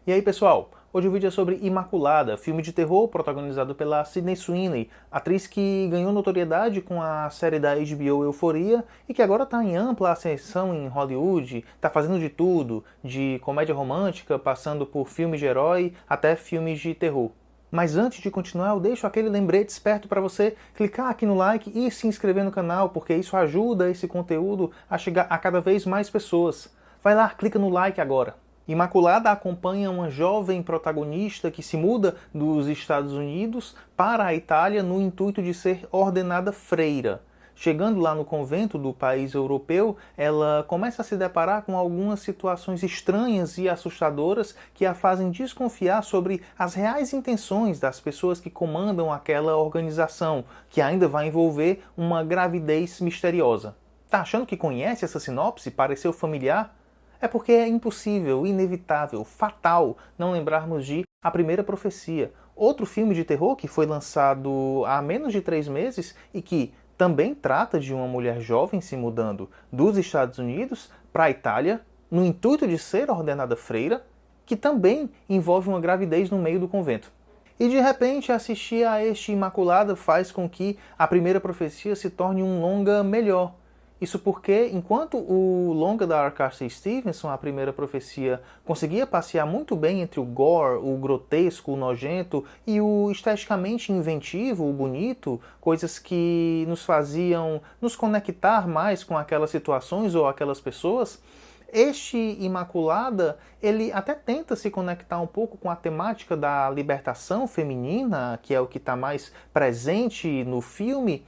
E aí, pessoal? Hoje o vídeo é sobre Imaculada, filme de terror protagonizado pela Sydney Sweeney, atriz que ganhou notoriedade com a série da HBO Euphoria e que agora está em ampla ascensão em Hollywood, está fazendo de tudo, de comédia romântica, passando por filmes de herói até filmes de terror. Mas antes de continuar, eu deixo aquele lembrete esperto para você clicar aqui no like e se inscrever no canal, porque isso ajuda esse conteúdo a chegar a cada vez mais pessoas. Vai lá, clica no like agora. Imaculada acompanha uma jovem protagonista que se muda dos Estados Unidos para a Itália no intuito de ser ordenada freira. Chegando lá no convento do país europeu, ela começa a se deparar com algumas situações estranhas e assustadoras que a fazem desconfiar sobre as reais intenções das pessoas que comandam aquela organização, que ainda vai envolver uma gravidez misteriosa. Tá achando que conhece essa sinopse? Pareceu familiar? É porque é impossível, inevitável, fatal não lembrarmos de A Primeira Profecia, outro filme de terror que foi lançado há menos de 3 meses e que também trata de uma mulher jovem se mudando dos Estados Unidos para a Itália, no intuito de ser ordenada freira, que também envolve uma gravidez no meio do convento. E de repente assistir a este Imaculada faz com que A Primeira Profecia se torne um longa melhor. Isso porque, enquanto o longa da R.K. Stevenson, A Primeira Profecia, conseguia passear muito bem entre o gore, o grotesco, o nojento e o esteticamente inventivo, o bonito, coisas que nos faziam nos conectar mais com aquelas situações ou aquelas pessoas, este Imaculada, ele até tenta se conectar um pouco com a temática da libertação feminina, que é o que está mais presente no filme,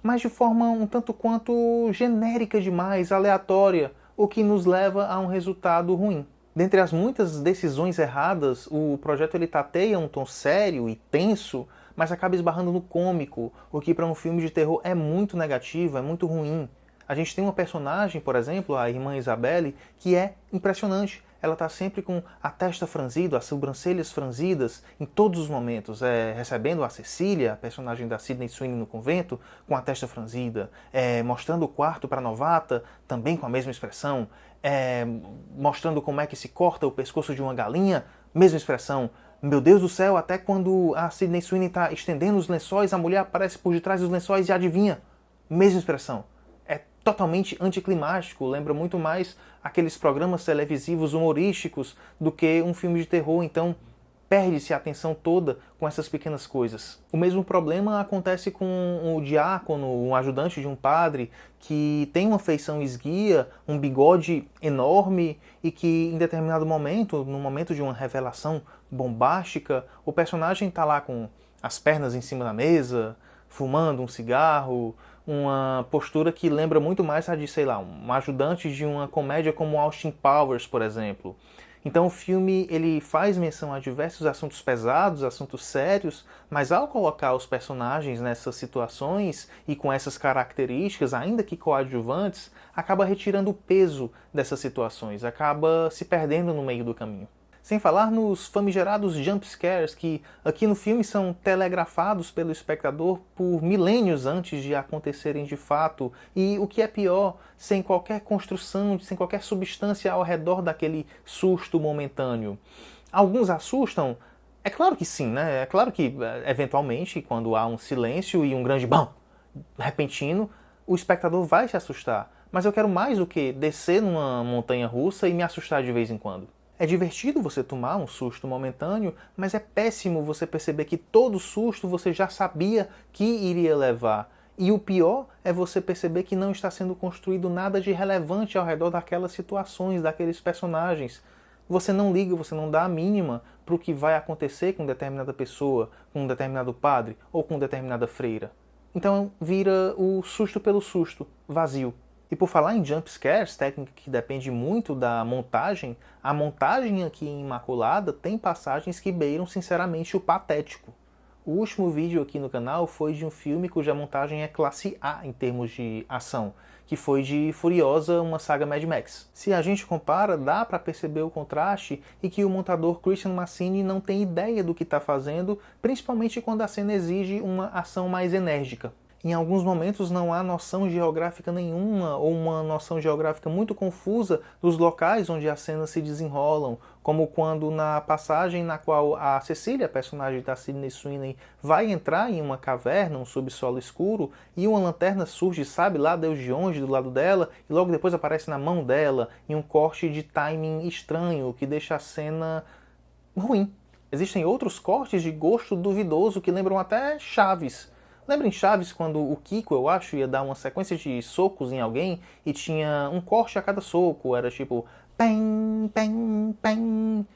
mas de forma um tanto quanto genérica demais, aleatória, o que nos leva a um resultado ruim. Dentre as muitas decisões erradas, o projeto ele tateia um tom sério e tenso, mas acaba esbarrando no cômico, o que para um filme de terror é muito negativo, é muito ruim. A gente tem uma personagem, por exemplo, a irmã Isabelle, que é impressionante. Ela está sempre com a testa franzida, as sobrancelhas franzidas, em todos os momentos. Recebendo a Cecília, a personagem da Sydney Sweeney no convento, com a testa franzida. Mostrando o quarto para a novata, também com a mesma expressão. Mostrando como é que se corta o pescoço de uma galinha, mesma expressão. Meu Deus do céu, até quando a Sydney Sweeney está estendendo os lençóis, a mulher aparece por detrás dos lençóis e adivinha. Mesma expressão. Totalmente anticlimático, lembra muito mais aqueles programas televisivos humorísticos do que um filme de terror, então perde-se a atenção toda com essas pequenas coisas. O mesmo problema acontece com o diácono, um ajudante de um padre, que tem uma feição esguia, um bigode enorme e que em determinado momento, no momento de uma revelação bombástica, o personagem está lá com as pernas em cima da mesa, fumando um cigarro, uma postura que lembra muito mais a de, sei lá, um ajudante de uma comédia como Austin Powers, por exemplo. Então o filme ele faz menção a diversos assuntos pesados, assuntos sérios, mas ao colocar os personagens nessas situações e com essas características, ainda que coadjuvantes, acaba retirando o peso dessas situações, acaba se perdendo no meio do caminho. Sem falar nos famigerados jump scares que aqui no filme são telegrafados pelo espectador por milênios antes de acontecerem de fato e, o que é pior, sem qualquer construção, sem qualquer substância ao redor daquele susto momentâneo. Alguns assustam? É claro que sim, né? É claro que, eventualmente, quando há um silêncio e um grande BAM repentino, o espectador vai se assustar. Mas eu quero mais do que descer numa montanha russa e me assustar de vez em quando. É divertido você tomar um susto momentâneo, mas é péssimo você perceber que todo susto você já sabia que iria levar. E o pior é você perceber que não está sendo construído nada de relevante ao redor daquelas situações, daqueles personagens. Você não liga, você não dá a mínima para o que vai acontecer com determinada pessoa, com um determinado padre ou com determinada freira. Então vira o susto pelo susto, vazio. E por falar em jump scares, técnica que depende muito da montagem, a montagem aqui em Imaculada tem passagens que beiram sinceramente o patético. O último vídeo aqui no canal foi de um filme cuja montagem é classe A em termos de ação, que foi de Furiosa, uma saga Mad Max. Se a gente compara, dá para perceber o contraste e que o montador Christian Massini não tem ideia do que está fazendo, principalmente quando a cena exige uma ação mais enérgica. Em alguns momentos não há noção geográfica nenhuma ou uma noção geográfica muito confusa dos locais onde as cenas se desenrolam, como quando na passagem na qual a Cecília, personagem da Sydney Sweeney, vai entrar em uma caverna, um subsolo escuro, e uma lanterna surge, sabe lá Deus de onde, do lado dela, e logo depois aparece na mão dela, em um corte de timing estranho, que deixa a cena ruim. Existem outros cortes de gosto duvidoso que lembram até Chaves. Lembra em Chaves quando o Kiko, eu acho, ia dar uma sequência de socos em alguém e tinha um corte a cada soco, era tipo pem, pem, pem.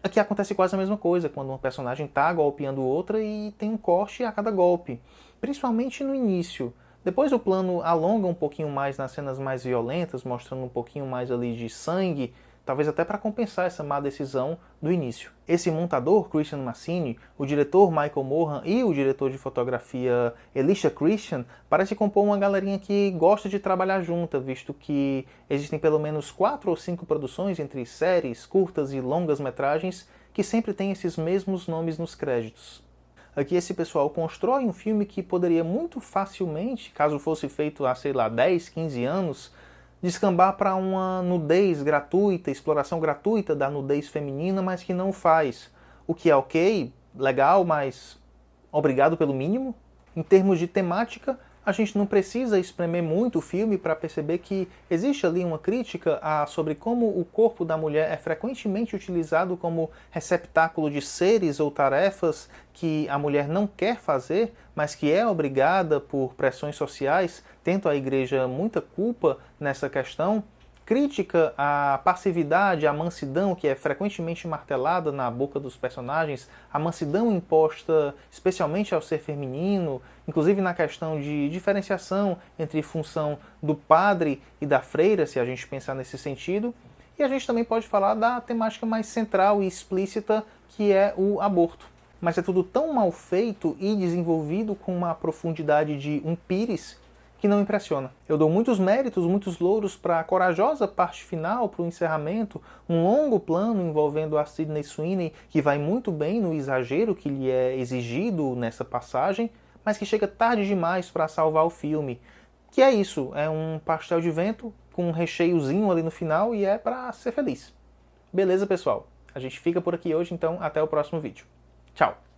Aqui acontece quase a mesma coisa, quando uma personagem tá golpeando outra e tem um corte a cada golpe, principalmente no início. Depois o plano alonga um pouquinho mais nas cenas mais violentas, mostrando um pouquinho mais ali de sangue, talvez até para compensar essa má decisão do início. Esse montador, Christian Massini, o diretor Michael Mohan e o diretor de fotografia Elisha Christian parece compor uma galerinha que gosta de trabalhar junta, visto que existem pelo menos 4 ou 5 produções entre séries, curtas e longas metragens que sempre têm esses mesmos nomes nos créditos. Aqui esse pessoal constrói um filme que poderia muito facilmente, caso fosse feito há, sei lá, 10, 15 anos, descambar para uma nudez gratuita, exploração gratuita da nudez feminina, mas que não faz. O que é ok, legal, mas obrigado pelo mínimo. Em termos de temática, a gente não precisa espremer muito o filme para perceber que existe ali uma crítica sobre como o corpo da mulher é frequentemente utilizado como receptáculo de seres ou tarefas que a mulher não quer fazer, mas que é obrigada por pressões sociais, tendo a igreja muita culpa nessa questão. Crítica à passividade, à mansidão que é frequentemente martelada na boca dos personagens, a mansidão imposta especialmente ao ser feminino, inclusive na questão de diferenciação entre função do padre e da freira, se a gente pensar nesse sentido. E a gente também pode falar da temática mais central e explícita, que é o aborto. Mas é tudo tão mal feito e desenvolvido com uma profundidade de um pires que não impressiona. Eu dou muitos méritos, muitos louros para a corajosa parte final, para o encerramento, um longo plano envolvendo a Sydney Sweeney, que vai muito bem no exagero que lhe é exigido nessa passagem, mas que chega tarde demais para salvar o filme. Que é isso, é um pastel de vento com um recheiozinho ali no final e é para ser feliz. Beleza, pessoal? A gente fica por aqui hoje, então até o próximo vídeo. Tchau!